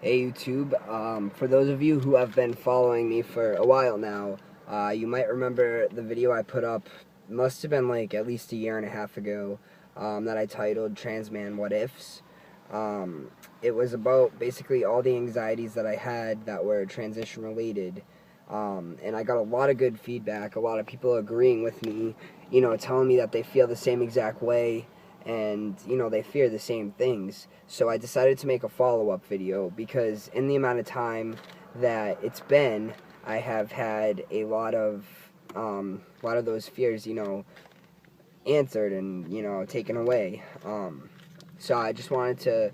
Hey YouTube, for those of you who have been following me for a while now, you might remember the video I put up, must have been like at least a year and a half ago, that I titled Transman What Ifs. It was about basically all the anxieties that I had that were transition related, and I got a lot of good feedback, a lot of people agreeing with me, telling me that they feel the same exact way, and they fear the same things. So I decided to make a follow-up video because in the amount of time that it's been, I have had a lot of those fears answered and taken away. So I just wanted to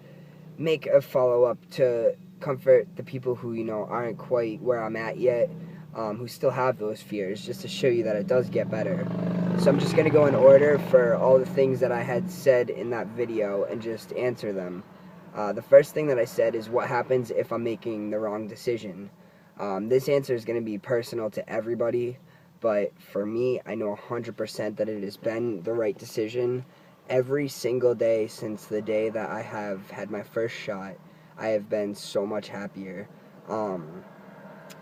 make a follow-up to comfort the people who aren't quite where I'm at yet, who still have those fears, just to show you that it does get better. So I'm just going to go in order for all the things that I had said in that video and just answer them. The first thing that I said is what happens if I'm making the wrong decision. This answer is going to be personal to everybody, but for me, I know 100% that it has been the right decision. Every single day since the day that I have had my first shot, I have been so much happier.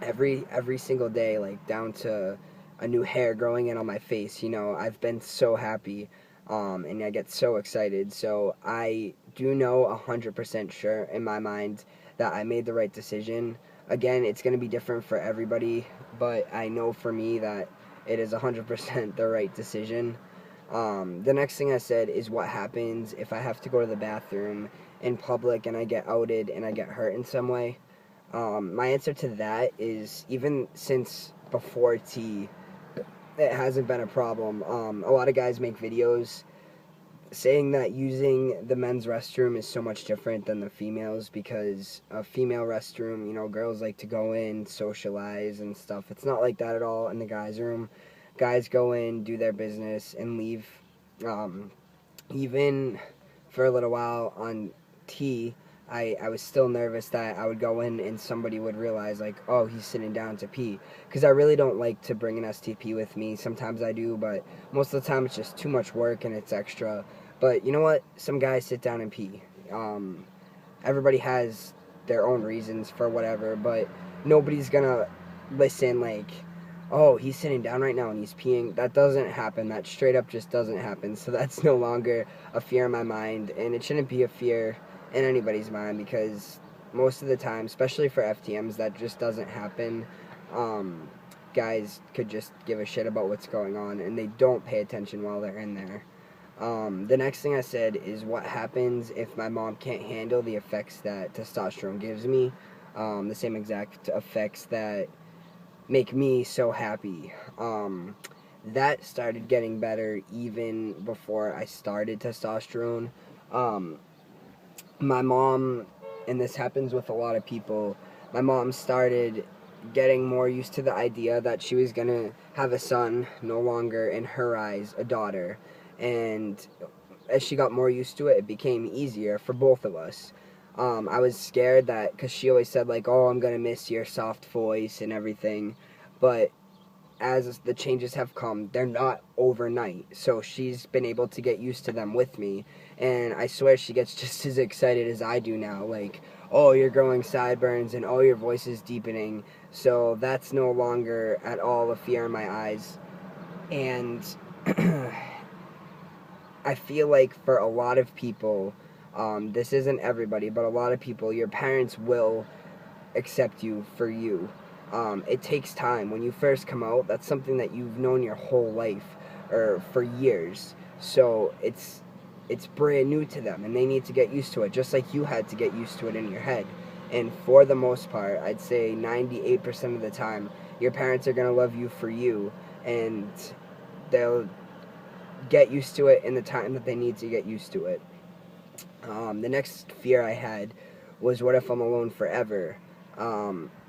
Every single day, like down to a new hair growing in on my face, I've been so happy, and I get so excited. So I do know 100% sure in my mind that I made the right decision. Again, it's going to be different for everybody, but I know for me that it is 100% the right decision. The next thing I said is what happens if I have to go to the bathroom in public and I get outed and I get hurt in some way. My answer to that is, even since before T, it hasn't been a problem. A lot of guys make videos saying that using the men's restroom is so much different than the females, because a female restroom, girls like to go in, socialize and stuff. It's not like that at all in the guys' room. Guys go in, do their business, and leave. Even for a little while on T, I was still nervous that I would go in and somebody would realize, like, oh, he's sitting down to pee. Because I really don't like to bring an STP with me. Sometimes I do, but most of the time it's just too much work and it's extra. But you know what? Some guys sit down and pee. Everybody has their own reasons for whatever, but nobody's gonna listen like, oh, he's sitting down right now and he's peeing. That doesn't happen. That straight up just doesn't happen. So that's no longer a fear in my mind, and it shouldn't be a fear in anybody's mind, because most of the time, especially for FTMs, that just doesn't happen. Guys could just give a shit about what's going on, and they don't pay attention while they're in there. The next thing I said is what happens if my mom can't handle the effects that testosterone gives me, the same exact effects that make me so happy. That started getting better even before I started testosterone. My mom, and this happens with a lot of people, my mom started getting more used to the idea that she was going to have a son, no longer in her eyes a daughter. And as she got more used to it, it became easier for both of us. I was scared that, because she always said, like, oh, I'm going to miss your soft voice and everything. But as the changes have come, they're not overnight. So she's been able to get used to them with me. And I swear she gets just as excited as I do now. Like, oh, you're growing sideburns and oh, your voice is deepening. So that's no longer at all a fear in my eyes. And I feel like for a lot of people, this isn't everybody, but a lot of people, your parents will accept you for you. It takes time. When you first come out, that's something that you've known your whole life, or for years. So it's brand new to them, and they need to get used to it, just like you had to get used to it in your head. And for the most part, I'd say 98% of the time, your parents are going to love you for you, and they'll get used to it in the time that they need to get used to it. The next fear I had was, what if I'm alone forever?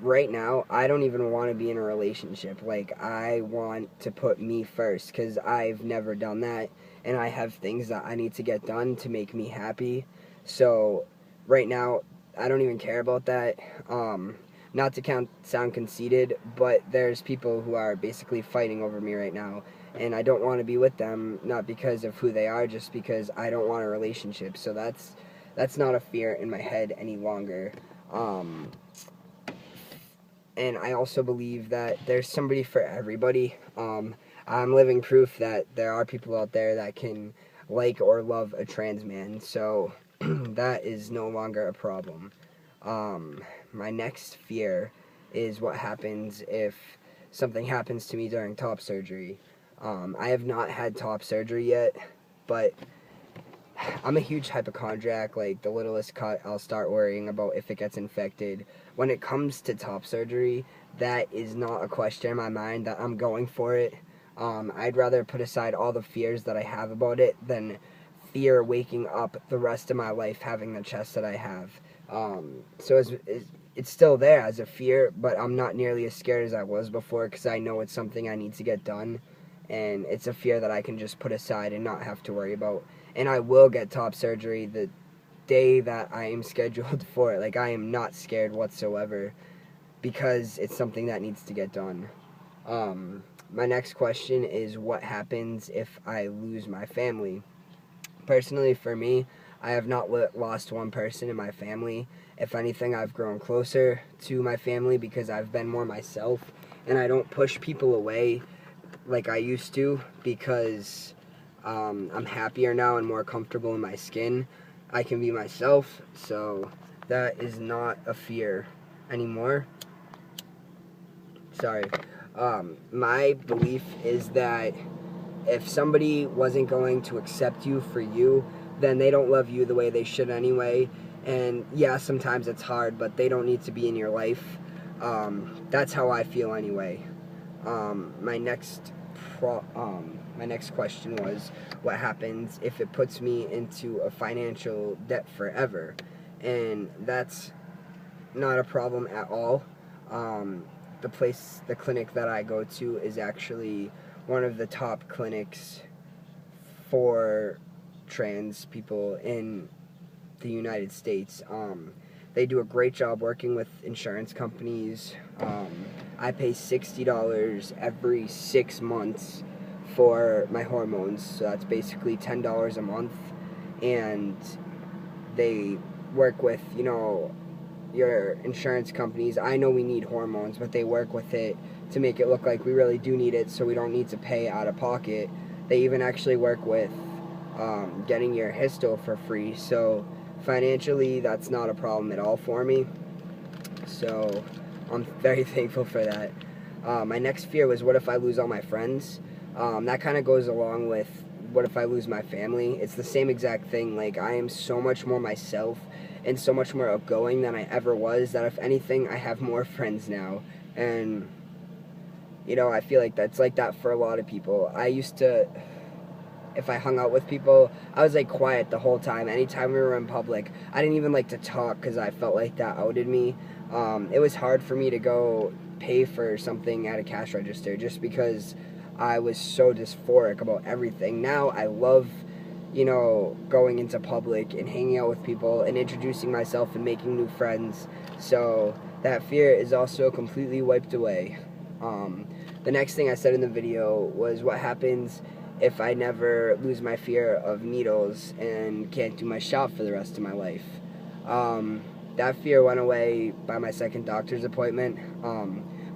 Right now, I don't even want to be in a relationship. Like, I want to put me first, because I've never done that, and I have things that I need to get done to make me happy. So right now, I don't even care about that. Not to sound conceited, but there's people who are basically fighting over me right now, and I don't want to be with them, not because of who they are, just because I don't want a relationship. So that's not a fear in my head any longer. And I also believe that there's somebody for everybody. I'm living proof that there are people out there that can like or love a trans man, so that is no longer a problem. My next fear is what happens if something happens to me during top surgery. I have not had top surgery yet, but I'm a huge hypochondriac. Like, the littlest cut, I'll start worrying about if it gets infected. When it comes to top surgery, that is not a question in my mind that I'm going for it. I'd rather put aside all the fears that I have about it than fear waking up the rest of my life having the chest that I have. So it's still there as a fear, but I'm not nearly as scared as I was before because I know it's something I need to get done, and it's a fear that I can just put aside and not have to worry about. And I will get top surgery the day that I am scheduled for it. Like, I am not scared whatsoever because it's something that needs to get done. My next question is, what happens if I lose my family? Personally, for me, I have not lost one person in my family. If anything, I've grown closer to my family because I've been more myself, and I don't push people away like I used to because I'm happier now and more comfortable in my skin. I can be myself, so that is not a fear anymore. Sorry. My belief is that if somebody wasn't going to accept you for you, then they don't love you the way they should anyway. And yeah, sometimes it's hard, but they don't need to be in your life. That's how I feel anyway. My next question was, what happens if it puts me into a financial debt forever? And that's not a problem at all. The clinic that I go to is actually one of the top clinics for trans people in the United States. They do a great job working with insurance companies. I pay $60 every 6 months for my hormones, so that's basically $10 a month, and they work with, your insurance companies. I know we need hormones, but they work with it to make it look like we really do need it, so we don't need to pay out of pocket. They even actually work with getting your histo for free, so financially that's not a problem at all for me, so I'm very thankful for that. My next fear was, what if I lose all my friends? That kind of goes along with what if I lose my family. It's the same exact thing. Like, I am so much more myself and so much more outgoing than I ever was, that if anything, I have more friends now. And I feel like that's like that for a lot of people. I used to, if I hung out with people, I was like quiet the whole time. Anytime we were in public, I didn't even like to talk because I felt like that outed me. It was hard for me to go pay for something at a cash register just because I was so dysphoric about everything. Now I love, going into public and hanging out with people and introducing myself and making new friends. So that fear is also completely wiped away. The next thing I said in the video was, what happens if I never lose my fear of needles and can't do my shot for the rest of my life? That fear went away by my second doctor's appointment.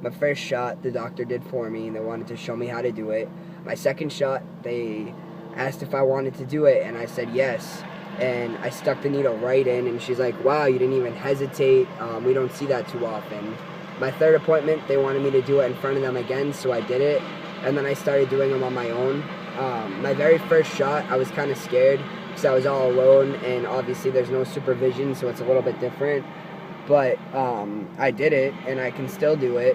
My first shot, the doctor did for me, and they wanted to show me how to do it. My second shot, they asked if I wanted to do it, and I said yes. And I stuck the needle right in, and she's like, wow, you didn't even hesitate. We don't see that too often. My third appointment, they wanted me to do it in front of them again, so I did it. And then I started doing them on my own. My very first shot, I was kind of scared because I was all alone, and obviously there's no supervision, so it's a little bit different. But I did it, and I can still do it.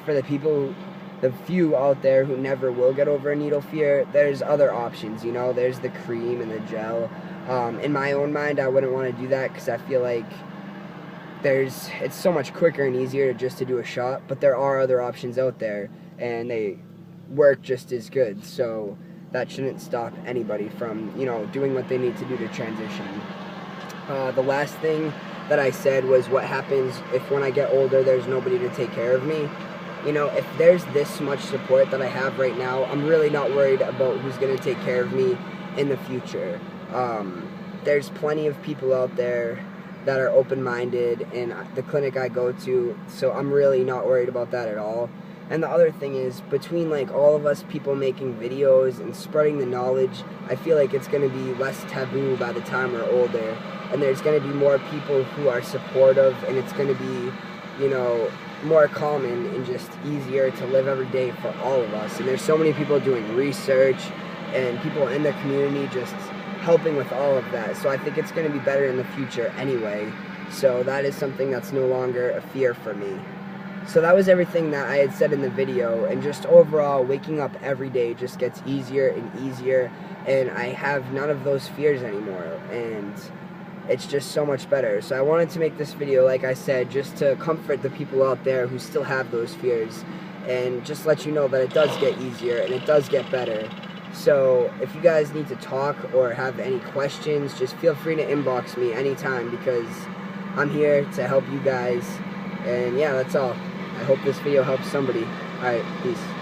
For the few out there who never will get over a needle fear, there's other options, there's the cream and the gel. In my own mind, I wouldn't want to do that because I feel like it's so much quicker and easier just to do a shot, but there are other options out there, and they work just as good, so that shouldn't stop anybody from, doing what they need to do to transition. The last thing that I said was, what happens if when I get older there's nobody to take care of me? If there's this much support that I have right now, I'm really not worried about who's going to take care of me in the future. There's plenty of people out there that are open-minded in the clinic I go to, so I'm really not worried about that at all. And the other thing is, between like all of us people making videos and spreading the knowledge, I feel like it's going to be less taboo by the time we're older, and there's going to be more people who are supportive, and it's going to be, you know, more common and just easier to live every day for all of us. And there's so many people doing research and people in the community just helping with all of that, so I think it's going to be better in the future anyway. So that is something that's no longer a fear for me. So that was everything that I had said in the video, and just overall, waking up every day just gets easier and easier, and I have none of those fears anymore, and it's just so much better. So I wanted to make this video, like I said, just to comfort the people out there who still have those fears, and just let you know that it does get easier and it does get better. So if you guys need to talk or have any questions, just feel free to inbox me anytime, because I'm here to help you guys. And yeah, that's all. I hope this video helps somebody. Alright, peace.